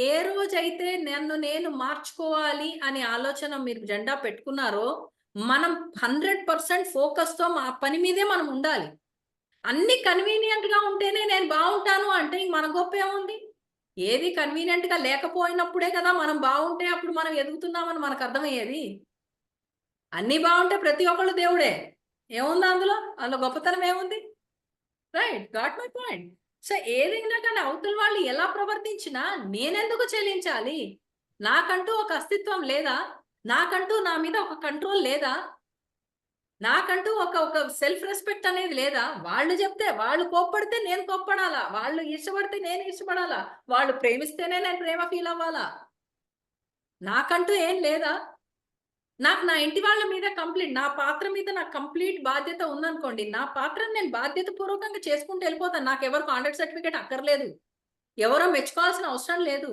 ఏ రోజైతే నన్ను నేను మార్చుకోవాలి అనే ఆలోచన మీరు జెండా పెట్టుకున్నారో, మనం 100% ఫోకస్‌తో మా పని మీదే మనం ఉండాలి. అన్ని కన్వీనియంట్‌గా ఉంటేనే నేను బావుంటాను అంటే ఇంక మన గొప్పేముంది? ఏది కన్వీనియంట్‌గా లేకపోయినప్పుడే కదా మనం బావుంటే అప్పుడు మనం ఎదుగుతున్నామని మనకర్థమయ్యేది. అన్నీ బావుంటే ప్రతి ఒక్కళ్ళు దేవుడే. ఏముంది అందులో? అందులో గొప్పతనం ఏముంది? Right. Got my point. So, ఏదైనా కానీ అవతల వాళ్ళు ఎలా ప్రవర్తించినా నేనెందుకు చెల్లించాలి? నాకంటూ ఒక అస్తిత్వం లేదా? నాకంటూ నా మీద ఒక కంట్రోల్ లేదా? నాకంటూ ఒక సెల్ఫ్ రెస్పెక్ట్ అనేది లేదా? వాళ్ళు జెప్తే వాళ్ళు కోప్పడితే నేను కోప్పడాలా? వాళ్ళు ఇష్టపడితే నేను ఇష్టపడాలా? వాళ్ళు ప్రేమిస్తేనే నేను ప్రేమ ఫీల్ అవ్వాలా? నాకంటూ ఏం లేదా? నాకు నా ఇంటి వాళ్ళ మీద నా పాత్ర మీద నాకు కంప్లీట్ బాధ్యత ఉందనుకోండి. నా పాత్రను నేను బాధ్యత పూర్వకంగా చేసుకుంటూ ఎళ్ళిపోతాను. నాకెవరు కాంట్రాక్ట్ సర్టిఫికేట్ అక్కర్లేదు. ఎవరో మెచ్చుకోవాల్సిన అవసరం లేదు.